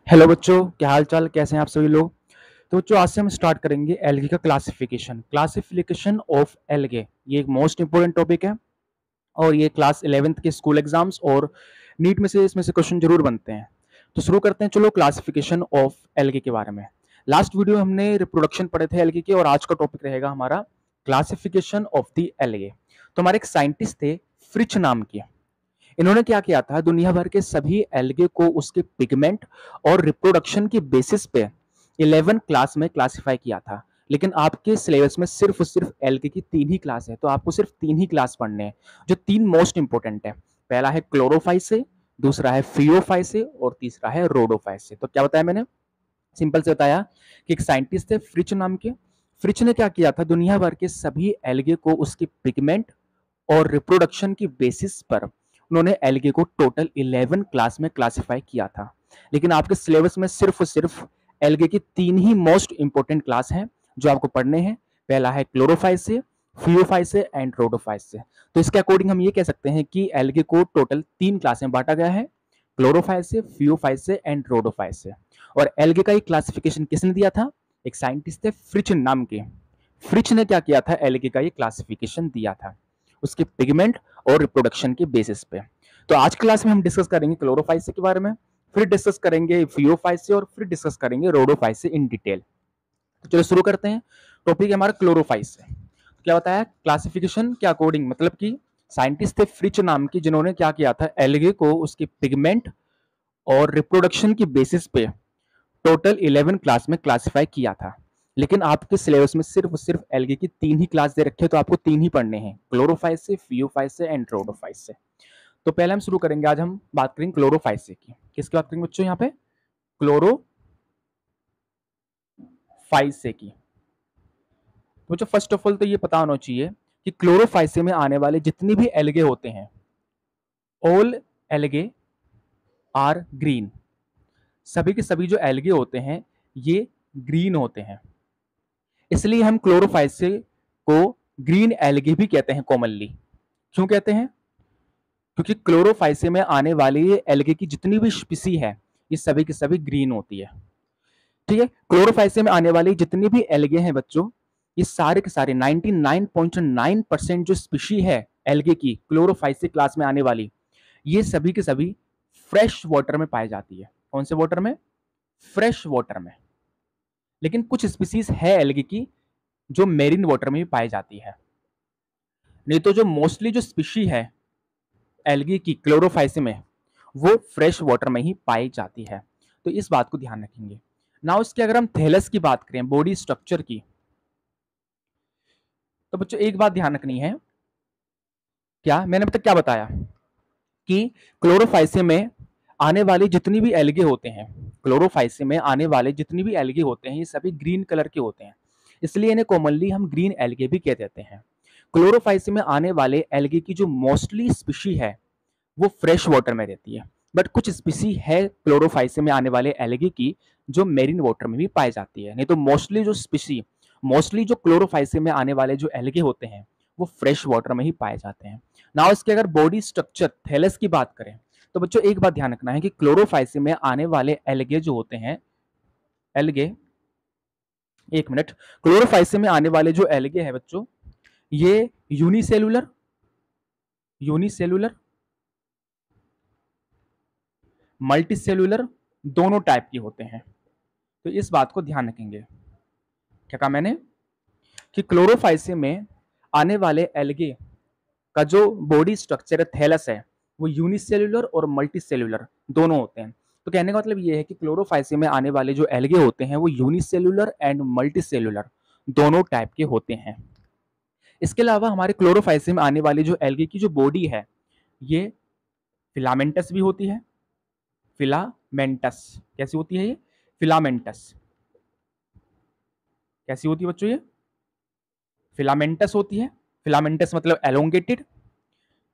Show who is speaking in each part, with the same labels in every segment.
Speaker 1: Hello बच्चों, क्या हाल चाल, कैसे हैं आप सभी लोग। तो बच्चों आज से हम स्टार्ट करेंगे एल्गे का क्लासिफिकेशन ऑफ एल्गे। ये एक मोस्ट इंपोर्टेंट टॉपिक है और ये क्लास 11th के स्कूल एग्जाम्स और नीट में से इसमें से क्वेश्चन जरूर बनते हैं। तो शुरू करते हैं चलो क्लासिफिकेशन ऑफ एल्गे के बारे में। लास्ट वीडियो में हमने रिप्रोडक्शन पढ़े थे एल्गे के और आज का टॉपिक रहेगा हमारा क्लासिफिकेशन ऑफ द एल्गे। तो हमारे एक साइंटिस्ट थे फ्रिच नाम के। इन्होंने क्या किया था, दुनिया भर के सभी एल्गे को उसके पिगमेंट और रिप्रोडक्शन की बेसिस पे 11 क्लास में क्लासिफाई किया था। लेकिन आपके सिलेबस में सिर्फ और सिर्फ एल्गे की 3 ही क्लास है, तो आपको सिर्फ 3 ही क्लास पढ़ने हैं जो 3 मोस्ट इंपोर्टेंट है। पहला है क्लोरोफाइसे, दूसरा है फियोफाइसे और तीसरा है रोडोफाइसे। तो क्या बताया मैंने, सिंपल से बताया कि एक साइंटिस्ट थे फ्रिच नाम के। फ्रिच ने क्या किया था, दुनिया भर के सभी एल्गे को उसके पिगमेंट और रिप्रोडक्शन की बेसिस पर उन्होंने एल्गे को टोटल 11 क्लास में क्लासिफाई किया था। लेकिन आपके सिलेबस में सिर्फ और सिर्फ एल्गे की 3 ही मोस्ट इंपोर्टेंट क्लास हैं जो आपको पढ़ने हैं। पहला है क्लोरोफाइसे, फियोफाइसे एंड रोडोफाइसे। तो इसके अकॉर्डिंग हम ये कह सकते हैं कि एल्गे को टोटल 3 क्लास में बांटा गया है, क्लोरोफाइसे, फियोफाइसे एंड रोडोफाइसे। और एल्गे का ये क्लासिफिकेशन किसने दिया था, एक साइंटिस्ट थे फ्रिच नाम के। फ्रिच ने क्या किया था, एल्गे का ये क्लासिफिकेशन दिया था उसके पिगमेंट और रिप्रोडक्शन के बेसिस पे। तो आज क्लास में हम डिस्कस करेंगे क्लोरोफाइसे के बारे में, फिर डिस्कस करेंगे फियोफाइसे और फिर डिस्कस करेंगे रोडोफाइसे इन डिटेल। तो चलो शुरू करते हैं। टॉपिक है हमारा क्लोरोफाइसे। क्या बताया, क्लासिफिकेशन के अकॉर्डिंग, मतलब कि साइंटिस्ट थे फ्रिच नाम की जिन्होंने क्या किया था, एल्गे को उसके पिगमेंट और रिप्रोडक्शन की बेसिस पे टोटल 11 क्लास में क्लासिफाई किया था। लेकिन आपके सिलेबस में सिर्फ सिर्फ एल्गे की 3 ही क्लास दे रखे हैं, तो आपको 3 ही पढ़ने हैं, क्लोरोफाइसे, फियोफाइसे एंड रोडोफाइसे। तो पहले हम शुरू करेंगे, आज हम बात करेंगे क्लोरोफाइसे की। किसकी बात करेंगे बच्चों, यहाँ पे क्लोरोफाइसे की। तो बच्चों फर्स्ट ऑफ ऑल तो ये पता होना चाहिए कि क्लोरोफाइसे में आने वाले जितने भी एल्गे होते हैं, ऑल एल्गे आर ग्रीन। सभी के सभी जो एल्गे होते हैं ये ग्रीन होते हैं। इसलिए हम क्लोरोफाइसे को ग्रीन एल्गे भी कहते हैं कॉमनली। क्यों कहते हैं, क्योंकि क्लोरोफाइसे में आने वाले ये एल्गे की जितनी भी स्पीसी है ये सभी की सभी ग्रीन होती है। ठीक है, क्लोरोफाइसे में आने वाले जितने भी एल्गे हैं बच्चों, ये सारे के सारे 99.9% जो स्पीशी है एल्गे की क्लोरोफाइसे क्लास में आने वाली, ये सभी के सभी फ्रेश वाटर में पाई जाती है। कौन से वाटर में, फ्रेश वाटर में। लेकिन कुछ स्पीसीज है एल्गे की जो मेरीन वाटर में भी पाई जाती है। नहीं तो जो मोस्टली जो स्पीशी है एल्गी की क्लोरोफाइसे में, वो फ्रेश वाटर में ही पाई जाती है। तो इस बात को ध्यान रखेंगे। नाउ इसके अगर हम थैलस की बात करें, बॉडी स्ट्रक्चर की, तो बच्चों एक बात ध्यान रखनी है। क्या मैंने अब तक क्या बताया कि क्लोरोफाइसे में आने वाले जितनी भी एल्गे होते हैं, क्लोरोफाइसे में आने वाले जितनी भी एल्गे होते हैं ये सभी ग्रीन कलर के होते हैं। इसलिए इन्हें कॉमनली हम ग्रीन एल्गे भी कह देते हैं। क्लोरोफाइसे में आने वाले एल्गे की जो मोस्टली स्पीशी है वो फ्रेश वाटर में रहती है, बट कुछ स्पीसी है क्लोरोफाइसे में आने वाले एल्गे की जो मेरीन वाटर में भी पाई जाती है। नहीं तो मोस्टली जो क्लोरोफाइसे में आने वाले जो एल्गे होते हैं वो फ्रेश वाटर में ही पाए जाते हैं। नाउ इसके अगर बॉडी स्ट्रक्चर थैलस की बात करें, तो बच्चों एक बात ध्यान रखना है कि क्लोरोफाइसे में आने वाले एल्गे जो होते हैं, एल्गे, एक मिनट, क्लोरोफाइसे में आने वाले जो एल्गे हैं बच्चों, ये यूनिसेलुलर मल्टीसेलुलर दोनों टाइप के होते हैं। तो इस बात को ध्यान रखेंगे। क्या कहा मैंने, कि क्लोरोफाइसे में आने वाले एल्गे का जो बॉडी स्ट्रक्चर है थैलस है, वो यूनिसेलुलर और मल्टीसेलुलर दोनों होते हैं। तो कहने का मतलब ये है कि क्लोरोफाइसे में आने वाले जो एल्गे होते हैं वो यूनिसेलुलर एंड मल्टीसेलुलर दोनों टाइप के होते हैं। इसके अलावा हमारे क्लोरोफाइसे में आने वाली जो एल्गे की जो बॉडी है ये फिलामेंटस भी होती है। फिलामेंटस कैसी होती है, ये फिलामेंटस कैसी होती है बच्चों, ये फिलामेंटस होती है। फिलामेंटस मतलब एलोंगेटेड।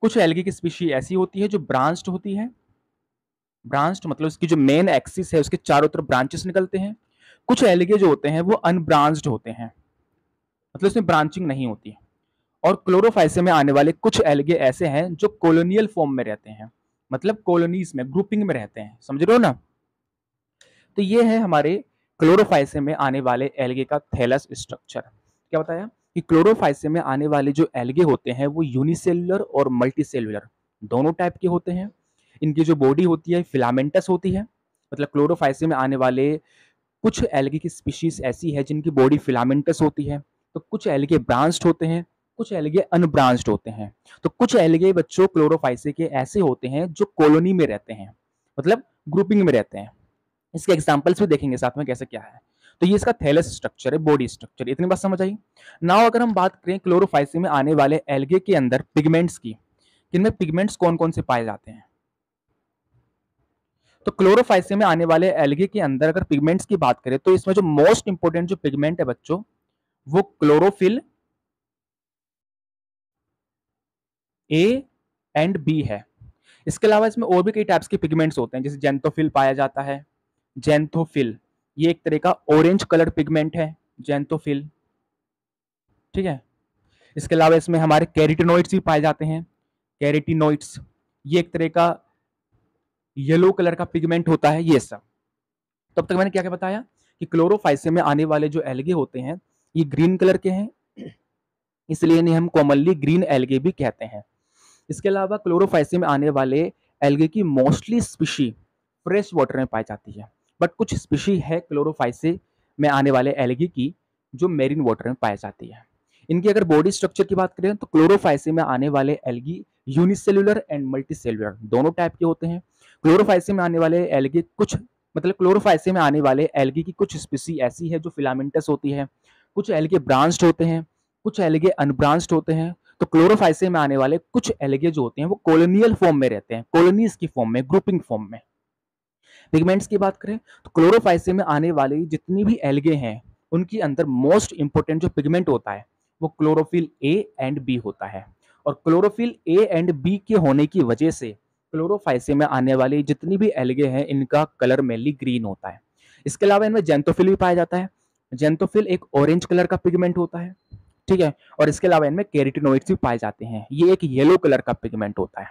Speaker 1: कुछ एल्गे की स्पीशी ऐसी होती है जो ब्रांच्ड होती है। ब्रांच्ड मतलब उसकी जो मेन एक्सिस है उसके चारों तरफ ब्रांचेस निकलते हैं। कुछ एल्गे जो होते हैं वो अनब्रांच्ड होते हैं, मतलब उसमें ब्रांचिंग नहीं होती। और क्लोरोफाइसे में आने वाले कुछ एल्गे ऐसे हैं जो कॉलोनियल फॉर्म में रहते हैं, मतलब कॉलोनीज में, ग्रुपिंग में रहते हैं, समझ रहे हो ना। तो ये है हमारे क्लोरोफाइसियम में आने वाले एल्गे का थैलस स्ट्रक्चर। क्या बताया कि क्लोरोफाइसियम में आने वाले जो एल्गे होते हैं वो यूनिसेल्युलर और मल्टीसेल्युलर दोनों टाइप के होते हैं। इनकी जो बॉडी होती है फिलामेंटस होती है, मतलब क्लोरोफाइसियम में आने वाले कुछ एल्गे की स्पीशीज ऐसी है जिनकी बॉडी फिलामेंटस होती है, तो कुछ एल्गे ब्रांच्ड होते हैं, कुछ एल्गे अनब्रांच्ड होते हैं। तो कुछ एल्गे बच्चों क्लोरोफाइसे के ऐसे होते हैं जो कॉलोनी में रहते हैं, मतलब ग्रुपिंग में रहते हैं। इसके एग्जांपल्स भी देखेंगे साथ में कैसे क्या है। तो ये इसका थैलस स्ट्रक्चर है, बॉडी स्ट्रक्चर। इतनी बात समझ आई। नाउ अगर हम बात करें क्लोरोफाइसे में आने वाले एल्गे के अंदर पिगमेंट्स की, इनमें पिगमेंट्स कौन कौन से पाए जाते हैं? तो क्लोरोफाइसे में आने वाले एल्गे के अंदर अगर पिगमेंट्स की बात करें तो इसमें जो मोस्ट इंपोर्टेंट जो पिगमेंट है बच्चों वो क्लोरोफिल ए एंड बी है। इसके अलावा इसमें और भी कई टाइप्स के पिगमेंट्स होते हैं, जैसे जेंथोफिल पाया जाता है। जेंथोफिल ये एक तरह का ऑरेंज कलर पिगमेंट है, जेंथोफिल। ठीक है। इसके अलावा इसमें हमारे कैरोटीनॉइड्स भी पाए जाते हैं। कैरोटीनॉइड्स ये एक तरह का येलो कलर का पिगमेंट होता है। ये सब तब तक मैंने क्या क्या बताया कि क्लोरोफाइसे में आने वाले जो एल्गे होते हैं ये ग्रीन कलर के हैं, इसलिए इन्हें हम कॉमनली ग्रीन एल्गे भी कहते हैं। इसके अलावा क्लोरोफाइसे में आने वाले एल्गे की मोस्टली स्पीशी फ्रेश वाटर में पाई जाती है, बट कुछ स्पीशी है क्लोरोफाइसे में आने वाले एल्गे की जो मेरीन वाटर में पाई जाती है। इनकी अगर बॉडी स्ट्रक्चर की बात करें तो क्लोरोफाइसे में आने वाले एल्गी यूनिसेल्युलर एंड मल्टीसेल्युलर दोनों टाइप के होते हैं। क्लोरोफाइसे में आने वाले एल्गे कुछ, मतलब क्लोरोफाइसे में आने वाले एल्गे की कुछ स्पीसी ऐसी है जो फिलामेंटस होती है, कुछ एल्गे ब्रांच्ड होते हैं, कुछ एल्गे अनब्रांच्ड होते हैं। तो क्लोरोफाइसे में आने वाले कुछ एल्गे जो होते हैं वो कॉलोनियल फॉर्म में रहते हैं, कॉलोनीज की फॉर्म में, ग्रुपिंग फॉर्म में। पिगमेंट्स की बात करें तो क्लोरोफाइसे में आने वाली जितनी भी एल्गे हैं उनके अंदर मोस्ट इंपोर्टेंट जो पिगमेंट होता है वो क्लोरोफिल ए एंड बी होता है। और क्लोरोफिल ए एंड बी के होने की वजह से क्लोरोफाइसे में आने वाली जितनी भी एल्गे हैं इनका कलर मेनली ग्रीन होता है। इसके अलावा इनमें जेंथोफिल भी पाया जाता है। जेंथोफिल एक ऑरेंज कलर का पिगमेंट होता है। ठीक है। और इसके अलावा इनमें कैरोटीनॉइड्स भी पाए जाते हैं, ये एक येलो कलर का पिगमेंट होता है।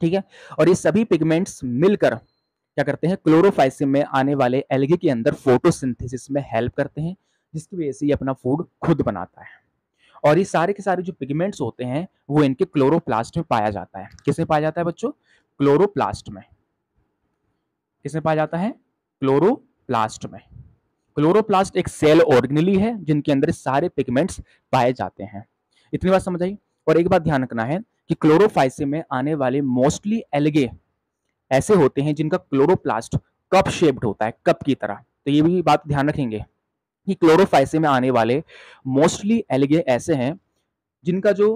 Speaker 1: ठीक है। और ये सभी पिगमेंट्स मिलकर क्या करते हैं, क्लोरोफाइसिम में आने वाले एल्गे के अंदर फोटोसिंथेसिस में हेल्प करते हैं, जिसकी वजह से ये अपना फूड खुद बनाता है। और ये सारे के सारे जो पिगमेंट्स होते हैं वो इनके क्लोरोप्लास्ट में पाया जाता है। किसमें पाया जाता है बच्चों? क्लोरोप्लास्ट में। किसमें पाया जाता है? क्लोरोप्लास्ट में। क्लोरोप्लास्ट एक सेल ऑर्गेनेली है जिनके अंदर सारे पिगमेंट्स पाए जाते हैं। इतनी बात समझ आई। और एक बात ध्यान रखना है कि क्लोरोफाइसिम में आने वाले मोस्टली एल्गे ऐसे होते हैं जिनका क्लोरोप्लास्ट कप शेप्ड होता है, कप की तरह। तो ये भी बात ध्यान रखेंगे कि क्लोरोफाइसिम में आने वाले मोस्टली एल्गे ऐसे हैं जिनका जो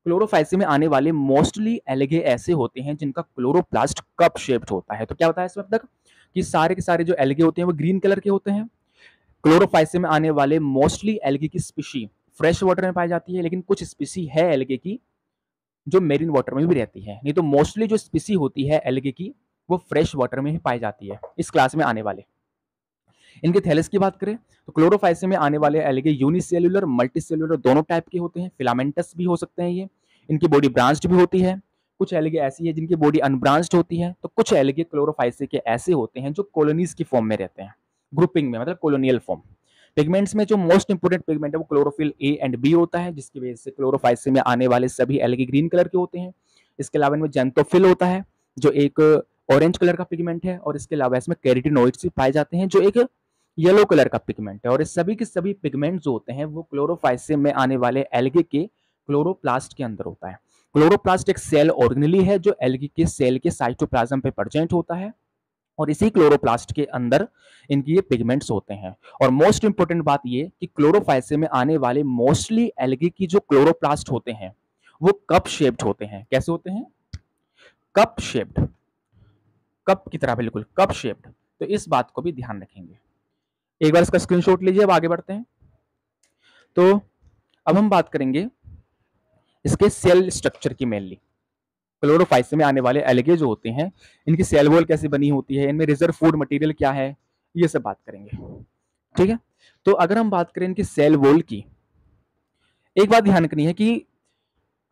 Speaker 1: क्लोरोफाइसिम में आने वाले मोस्टली एल्गे ऐसे होते हैं जिनका क्लोरोप्लास्ट कप शेप्ड होता है। तो क्या होता है इसमें अब तक कि सारे के सारे जो एल्गे होते हैं वो ग्रीन कलर के होते हैं। क्लोरोफाइसिम में आने वाले मोस्टली एल्गे की स्पीशी फ्रेश वाटर में पाई जाती है, लेकिन कुछ स्पीशी है एल्गे की जो मेरीन वाटर में भी रहती है। नहीं तो मोस्टली जो स्पीसी होती है एल्गे की वो फ्रेश वाटर में ही पाई जाती है। इस क्लास में आने वाले इनके थैलेस की बात करें तो क्लोरोफाइसिम में आने वाले एल्गे यूनिसेल्युलर मल्टीसेल्युलर दोनों टाइप के होते हैं। फिलामेंटस भी हो सकते हैं ये, इनकी बॉडी ब्रांच्ड भी होती है। कुछ एल्गे ऐसी है जिनकी बॉडी अनब्रांच्ड होती है। तो कुछ एल्गे क्लोरोफाइसिम के ऐसे होते हैं जो कॉलोनीज की फॉर्म में रहते हैं, ग्रुपिंग में, मतलब कॉलोनियल फॉर्म। पिगमेंट्स में जो मोस्ट इंपोर्टेंट पिगमेंट है वो क्लोरोफिल ए एंड बी होता है, जिसकी वजह से क्लोरोफाइसिम में आने वाले सभी एल्गे ग्रीन कलर के होते हैं। इसके अलावा इनमें जेंथोफिल होता है जो एक ऑरेंज कलर का पिगमेंट है। और इसके अलावा इसमें कैरोटीनॉइड्स भी पाए जाते हैं जो एक येलो कलर का पिगमेंट है। और इस सभी के सभी पिगमेंट जो होते हैं वो क्लोरोफाइसिम में आने वाले एल्गे के क्लोरोप्लास्ट के अंदर होता है। क्लोरोप्लास्ट एक सेल ऑर्गेनेली है जो एल्गे के सेल के साइटोप्लाज्म पे प्रेजेंट होता है, और इसी क्लोरोप्लास्ट के अंदर इनकी ये पिगमेंट्स होते हैं। और मोस्ट इंपोर्टेंट बात ये कि क्लोरोफाइसिम में आने वाले मोस्टली एल्गे की जो क्लोरोप्लास्ट होते हैं वो कप शेप्ड होते हैं। कैसे होते हैं? कप शेप्ड, कप की तरह, बिल्कुल कप शेप्ड। तो इस बात को भी ध्यान रखेंगे। एक बार इसका स्क्रीनशॉट लीजिए, अब आगे बढ़ते हैं। तो अब हम बात करेंगे इसके सेल स्ट्रक्चर की। मेनली क्लोरोफाइसिम में आने वाले एल्गे जो होते हैं इनकी सेल वॉल कैसे बनी होती है, इनमें रिजर्व फूड मटेरियल क्या है, ये सब बात करेंगे। ठीक है। तो अगर हम बात करें इनकी सेल वॉल की, एक बात ध्यान रखनी है कि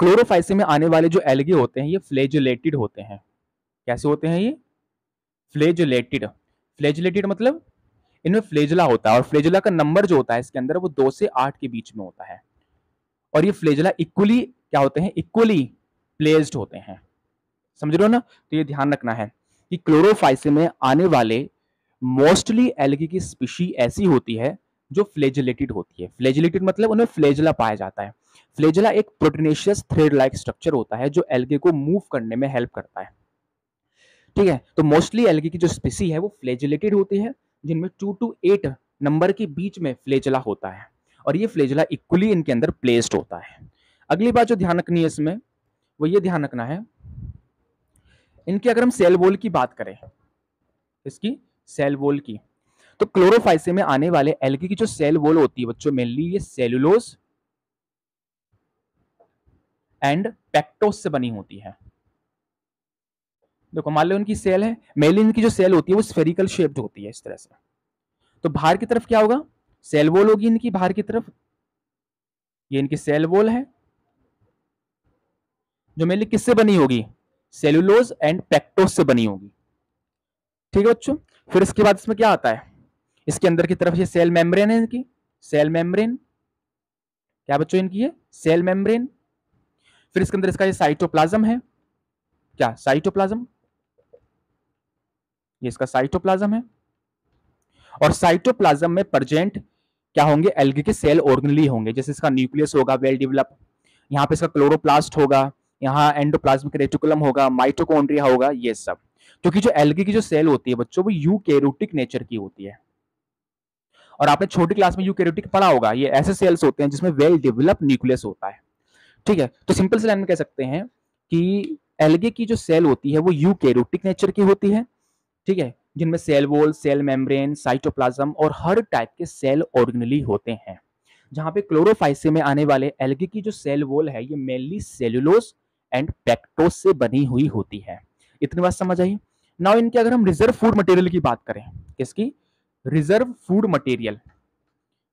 Speaker 1: क्लोरोफाइसिम में आने वाले जो एल्गे होते हैं ये फ्लैजेलेटेड होते हैं। कैसे होते हैं ये? फ्लैजेलेटेड। फ्लैजिलेटेड मतलब इनमें फ्लेजला होता है, और फ्लेजला का नंबर जो होता है इसके अंदर वो 2 से 8 के बीच में होता है, और ये फ्लेजला इक्वली क्या होते हैं, इक्वली प्लेस्ड होते हैं। समझ रहे हो ना? तो ये ध्यान रखना है कि क्लोरोफाइसिस में आने वाले मोस्टली एल्गी की स्पीशी ऐसी होती है जो फ्लेजिलेटेड होती है। फ्लेजिलेटेड मतलब उनमें फ्लेजला पाया जाता है। फ्लेजला एक प्रोटीनेशियस थ्रेड लाइक स्ट्रक्चर होता है जो एल्गे को मूव करने में हेल्प करता है। ठीक है, तो मोस्टली एल्गी की जो स्पीसी है वो फ्लेजिलेटेड होती है, जिनमें 2 to 8 नंबर के बीच में फ्लेजला होता है, और ये फ्लेजला इक्वली इनके अंदर प्लेस्ड होता है। अगली बात जो ध्यान रखनी है इसमें वो ये ध्यान रखना है, इनकी अगर हम सेल वॉल की बात करें, इसकी सेल वॉल की, तो क्लोरोफाइसिस में आने वाले एल्गी की जो सेल वॉल होती है बच्चों, मेनली ये सेलुलोज एंड पेक्टोस से बनी होती है। देखो मान लो इनकी सेल है, मेनली इनकी जो सेल होती है वो स्फेरिकल शेप्ड होती है इस तरह से। तो बाहर की तरफ क्या होगा, सेल वॉल होगी इनकी बाहर की तरफ, ये इनकी सेल वॉल है जो मेनली किससे बनी होगी, सेलुलोज एंड पेक्टोस से बनी होगी। ठीक है बच्चों, फिर इसके बाद इसमें क्या आता है, इसके अंदर की तरफ ये सेल मेम्ब्रेन है इनकी, सेल मेम्ब्रेन क्या बच्चों इनकी है, सेल मेम्ब्रेन। फिर इसके अंदर इसका ये साइटोप्लाज्म है, क्या साइटोप्लाज्म, ये इसका साइटोप्लाज्म है, और साइटोप्लाज्म में प्रेजेंट क्या होंगे, एल्गी के सेल ऑर्गेनली होंगे, जैसे इसका न्यूक्लियस होगा वेल डेवलप, यहाँ पे इसका क्लोरोप्लास्ट होगा, यहाँ एंडोप्लाज्मिक रेटिकुलम होगा, माइटोकॉन्ड्रिया होगा, ये सब। क्योंकि जो एल्गी की जो सेल होती है बच्चों वो यूकैरियोटिक नेचर की होती है, और आपने छोटी क्लास में यूकैरियोटिक पढ़ा होगा, ये ऐसे सेल्स होते हैं जिसमें वेल डेवलप न्यूक्लियस होता है। ठीक है, तो सिंपल से लाइन में कह सकते हैं कि एल्गे की जो सेल होती है वो यूकैरियोटिक नेचर की होती है। ठीक है, जिनमें cell wall, cell membrane, cytoplasm और हर टाइप के सेल ऑर्गेनली होते हैं। जहां पे क्लोरोफाइसिस में आने वाले एल्गे की जो सेल वॉल है ये मेनली सेलुलोज एंड पेक्टोस से बनी हुई होती है। इतनी बात समझ आई? नाउ इनके अगर हम रिजर्व फूड मटेरियल की बात करें, किसकी, reserve food material.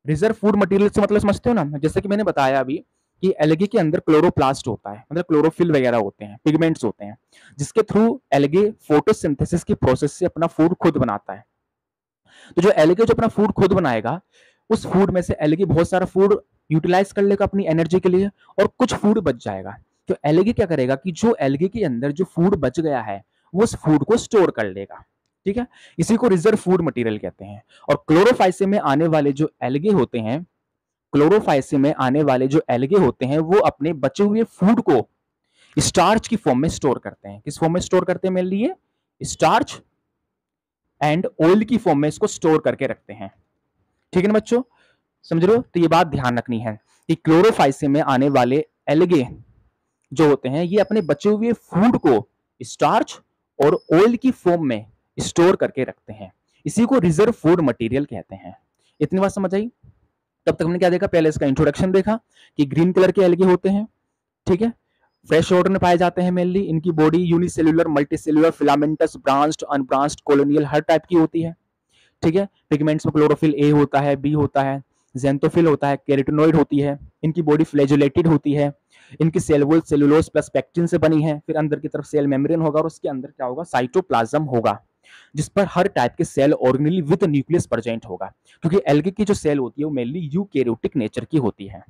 Speaker 1: Reserve food material से मतलब समझते हो ना, जैसे कि मैंने बताया अभी कि एल्गे के अंदर क्लोरोप्लास्ट होता है, मतलब क्लोरोफिल वगैरह होते हैं, पिगमेंट्स होते हैं, जिसके थ्रू एल्गे फोटोसिंथेसिस की प्रोसेस से अपना फूड खुद बनाता है। तो जो एल्गे जो अपना फूड खुद बनाएगा, उस फूड में से एल्गे बहुत सारा फूड यूटिलाइज कर लेगा अपनी एनर्जी के लिए, और कुछ फूड बच जाएगा। तो एल्गे क्या करेगा कि जो एल्गे के अंदर जो फूड बच गया है वो उस फूड को स्टोर कर लेगा। ठीक है, इसी को रिजर्व फूड मटेरियल कहते हैं। और क्लोरोफाइसिस में आने वाले जो एल्गे होते हैं, क्लोरोफाइसिस में आने वाले जो एल्गे होते हैं वो अपने बचे हुए फूड को स्टार्च की फॉर्म में स्टोर करते हैं। किस फॉर्म में स्टोर करते हैं, मेरे लिए स्टार्च एंड ऑयल की फॉर्म में इसको स्टोर करके रखते हैं। ठीक है ना बच्चों, समझ रहे हो? तो ये बात ध्यान रखनी है कि क्लोरोफाइसिस में आने वाले एल्गे जो होते हैं ये अपने बचे हुए फूड को स्टार्च और ऑयल की फॉर्म में स्टोर करके रखते हैं। इसी को रिजर्व फूड मटेरियल कहते हैं। इतनी बात समझ आई? तब तक हमने क्या देखा, पहले इसका इंट्रोडक्शन देखा कि ग्रीन कलर के एल्गे होते हैं। ठीक है, फ्रेश वाटर में पाए जाते हैं मेनली, इनकी body unicellular, multicellular, filamentous, branched, unbranched, colonial हर टाइप की होती है। ठीक है, पिगमेंट्स में क्लोरोफिल ए होता है, बी होता है, जेंथोफिल होता है, कैरोटिनॉइड होती है, इनकी बॉडी फ्लैजुलेटेड होती है, इनकी cell wall cellulose plus pectin से बनी है, फिर अंदर की तरफ सेल मेम्ब्रेन होगा और उसके अंदर क्या होगा, साइटोप्लाज्म होगा, जिस पर हर टाइप के cell organelle with nucleus present होगा। क्योंकि एल्गे की जो सेल होती है वो मेनली यूकैरियोटिक नेचर की होती है।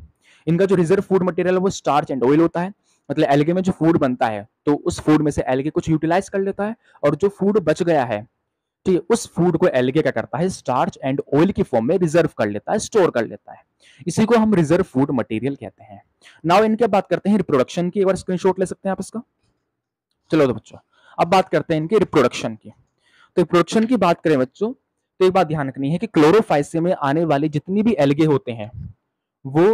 Speaker 1: इनका जो रिजर्व फूड मटेरियल है वो स्टार्च एंड ऑयल होता है, मतलब एल्गे में जो फूड बनता है तो उस फूड में से एल्गे कुछ यूटिलाइज कर लेता है, और जो फूड बच गया है ठीक है उस फूड को एल्गे क्या करता है, स्टार्च एंड ऑयल की फॉर्म में रिजर्व कर लेता है, स्टोर कर लेता है। इसी को हम रिजर्व फूड मटेरियल कहते हैं। नाउ इनके बात करते हैं रिप्रोडक्शन की, एक बार स्क्रीनशॉट ले सकते हैं आप इसका। चलो तो बच्चों अब बात करते हैं इनके रिप्रोडक्शन की। तो रिप्रोडक्शन की बात करें बच्चों तो एक बात ध्यान रखनी है कि क्लोरोफाइसिस में आने वाले जितनी भी एल्गे होते हैं वो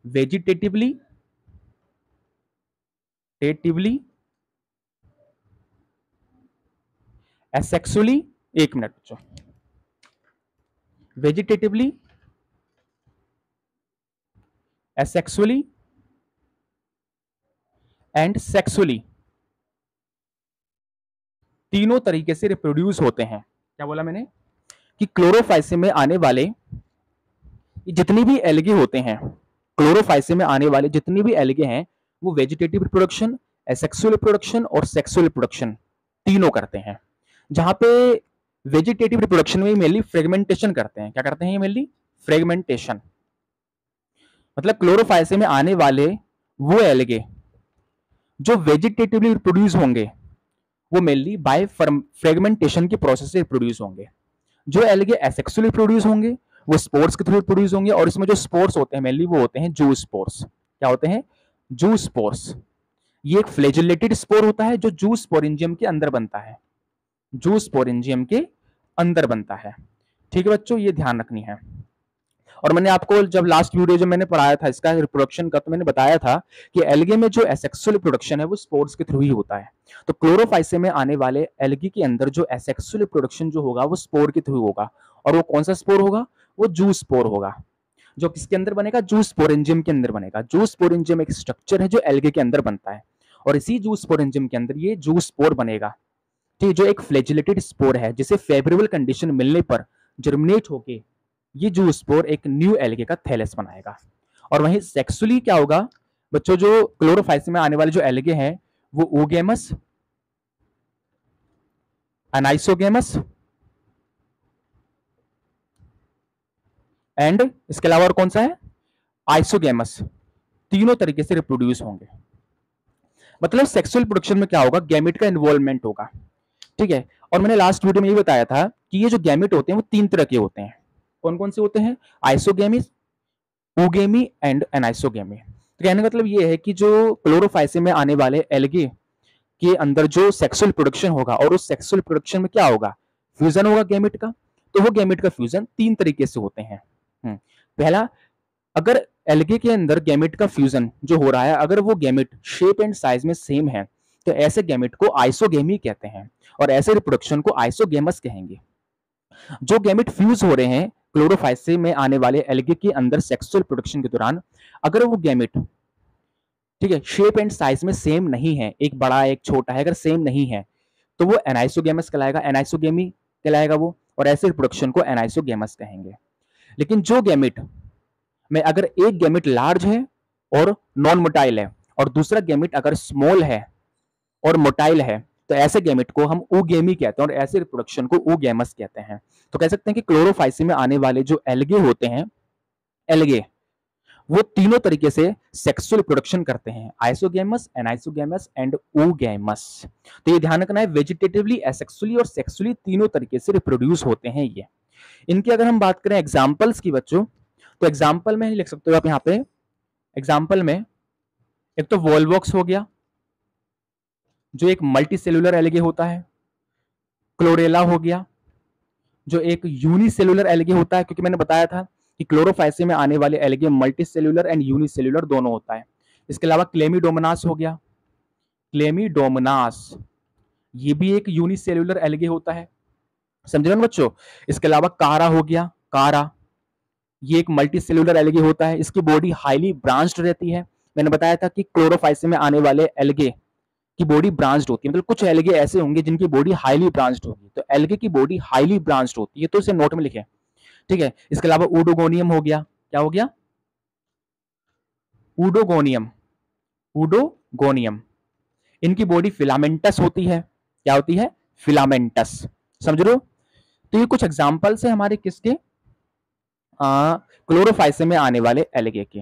Speaker 1: वेजिटेटिवली एसेक्सुअली, एक मिनट बच्चों, वेजिटेटिवली, एसेक्सुअली एंड सेक्सुअली, तीनों तरीके से रिप्रोड्यूस होते हैं। क्या बोला मैंने कि क्लोरोफाइसिस में आने वाले जितनी भी एल्गे होते हैं, क्लोरोफाइसिस में आने वाले जितनी भी एल्गे हैं वो वेजिटेटिव रिप्रोडक्शन, एसेक्सुअल रिप्रोडक्शन और सेक्सुअल रिप्रोडक्शन तीनों करते हैं। जहां पे वेजिटेटिव रिप्रोडक्शन में मेनली फ्रेगमेंटेशन करते हैं। क्या करते हैं ये मेनली? फ्रेगमेंटेशन। मतलब क्लोरोफाइसे में आने वाले वो एल्गे जो वेजिटेटिवली रिप्रोड्यूस होंगे वो मेनली बाय फ्रेगमेंटेशन की प्रोसेस से रिप्रोड्यूस होंगे। जो एल्गे एसेक्सुअली प्रोड्यूस होंगे वो स्पोर्स के थ्रू प्रोड्यूस होंगे, और इसमें जो स्पोर्स होते हैं मेनली वो होते हैं जू स्पोर्स। क्या होते हैं? जू स्पोर्स। ये एक फ्लैजेलेटेड स्पोर होता है जो जू स्पोरेंजियम के अंदर बनता है, जू स्पोरेंजियम के अंदर बनता है। ठीक है बच्चों, ये ध्यान रखनी है। और मैंने आपको जब लास्ट वीडियो जो मैंने पढ़ाया था इसका रिप्रोडक्शन का, तो मैंने बताया था कि एल्गे में जो एसेक्सुअल रिप्रोडक्शन है वो स्पोर्स के थ्रू ही होता है। तो क्लोरोफाइसे में आने वाले एल्गी के अंदर जो एसेक्सुअल रिप्रोडक्शन जो होगा वो स्पोर के थ्रू होगा। और वो कौन सा स्पोर होगा? वो जू स्पोर होगा, जो किसके अंदर बनेगा? जू स्पोरेंजियम के अंदर बनेगा। जू स्पोरेंजियम एक स्ट्रक्चर है जो एल्गे के अंदर बनता है, और इसी जू स्पोरेंजियम के अंदर ये जू स्पोर बनेगा। ठीक, जो एक फ्लैजिलेटेड स्पोर है जिसे फेवरेबल कंडीशन मिलने पर जर्मिनेट होके ये जू स्पोर एक न्यू एल्गे का थैलेस बनाएगा। और वहीं सेक्सुअली क्या होगा बच्चों? जो क्लोरोफाइस में आने वाले जो एल्गे हैं वो ओगेमस, एनाइसोगेमस एंड इसके अलावा और कौन सा है? आइसोगेमस, तीनों तरीके से रिप्रोड्यूस होंगे। मतलब सेक्सुअल प्रोडक्शन में क्या होगा? गैमेट का इन्वॉल्वमेंट होगा। ठीक है, और मैंने लास्ट वीडियो में ये बताया था कि ये जो गैमेट होते हैं वो तीन तरह के होते हैं। कौन कौन से होते हैं? Isogamy, oogamy and anisogamy. तो कहने का मतलब ये है कि जो क्लोरोफाइसे में आने वाले एल्गे के अंदर जो सेक्सुअल प्रोडक्शन होगा, और उस सेक्सुअल प्रोडक्शन में क्या होगा? फ्यूजन होगा गैमेट का। तो वो गैमेट का फ्यूजन तीन तरीके से होते हैं। पहला, अगर एल्गे के अंदर गैमेट का फ्यूजन जो हो रहा है अगर वो गैमेट शेप एंड साइज में सेम है तो ऐसे गैमेट को आइसोगेमी कहते हैं, और ऐसे रिप्रोडक्शन को आइसोगेमस कहेंगे। जो गैमेट फ्यूज हो रहे हैं क्लोरोफाइसे में आने वाले एल्गे के अंदर सेक्सुअल प्रोडक्शन के दौरान, अगर वो गैमेट, ठीक है, शेप एंड साइज में सेम नहीं है, एक बड़ा एक छोटा है, अगर सेम नहीं है तो वो एनाइसोगेमस कहलाएगा, एनाइसोगेमी कहलाएगा वो, और ऐसे रिप्रोडक्शन को एनाइसोगेमस कहेंगे। लेकिन जो गैमेट में अगर एक गैमेट लार्ज है और नॉन मोटाइल है, और दूसरा गैमेट अगर स्मॉल है और मोटाइल है, तो ऐसे गैमेट को हम ओगेमी कहते हैं, और ऐसे रिप्रोडक्शन को ओगेमस कहते हैं। तो कह सकते हैं कि क्लोरोफाइसी में आने वाले जो एल्गे होते हैं, एल्गे, वो तीनों तरीके से सेक्सुअल प्रोडक्शन करते हैं, आइसोगेमस, एनाइसोगेमस एंड ओगेमस। तो ये ध्यान रखना है, वेजिटेटिवली, एसेक्सुअली और सेक्सुअली तीनों तरीके से रिप्रोड्यूस होते हैं ये। इनकी अगर हम बात करें एग्जांपल्स की बच्चों, तो एग्जांपल में लिख सकते हो आप यहाँ पे। एग्जांपल में एक तो वॉल्वॉक्स हो गया जो एक मल्टी सेलुलर एल्गे होता है, क्लोरेला हो गया जो एक यूनिसेलुलर एल्गे होता है, क्योंकि मैंने बताया था कि क्लोरोफाइसी में आने वाले algae multi cellular and unicellular दोनों होता है। इसके अलावा क्लेमिडोमोनास हो गया, क्लेमिडोमोनास ये भी एक यूनिसेलुलर एल्गे होता है, समझ रहे हो बच्चों। इसके अलावा कारा हो गया, कारा ये एक मल्टी सेलुलर एल्गे होता है, इसकी बॉडी हाईली ब्रांच्ड रहती है। मैंने बताया था कि क्लोरोफाइसी में आने वाले एल्गे की बॉडी ब्रांच्ड होती है, मतलब कुछ एल्गे ऐसे होंगे जिनकी बॉडी हाईली ब्रांच्ड होगी, तो एल्गे की बॉडी हाईली ब्रांच्ड होती है, तो इसे नोट में लिखें। ठीक है, इसके अलावा ऊडोगोनियम हो गया, क्या हो गया? ऊडोगोनियम, ऊडोगोनियम इनकी बॉडी फिलामेंटस होती है, क्या होती है? फिलामेंटस, समझ रहे हो। तो ये कुछ एग्जांपल्स है हमारे किसके? क्लोरोफाइसे में आने वाले एल्गे के।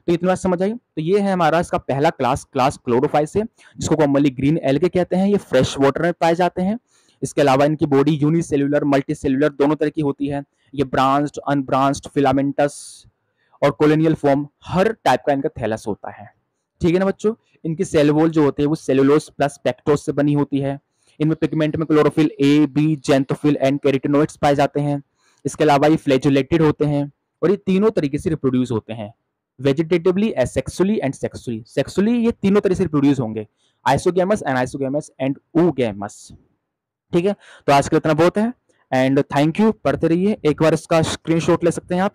Speaker 1: तो इतना समझ आई। तो ये है हमारा इसका पहला क्लास क्लोरोफाइसे, जिसको कॉमनली ग्रीन एल्गे कहते हैं। ये फ्रेश वाटर में पाए जाते हैं। इसके अलावा इनकी बॉडी यूनिसेल्युलर, मल्टीसेल्युलर दोनों तरह की होती है। ये ब्रांच्ड, अनब्रांच्ड, फिलामेंटस और कोलोनियल फॉर्म हर टाइप का इनका थैलस होता है। ठीक है ना बच्चों। इनकी सेल वॉल जो होती है वो सेलुलोज प्लस पेक्टोज से बनी होती है। इनमें पिगमेंट में chlorophyll A, B, xanthophyll and carotenoids पाए जाते हैं। इसके अलावा ये फ्लैजुलेटेड होते हैं और ये तीनों तरीके से रिप्रोड्यूस होते हैं, vegetatively, asexually and sexually. Sexually ये तीनों तरह से रिप्रोड्यूस होंगे, आइसोगेमस, एनाइसोगेमस एंड ओगेमस। ठीक है, तो आज के लिए इतना बहुत है एंड थैंक यू। पढ़ते रहिए, एक बार इसका स्क्रीनशॉट ले सकते हैं आप।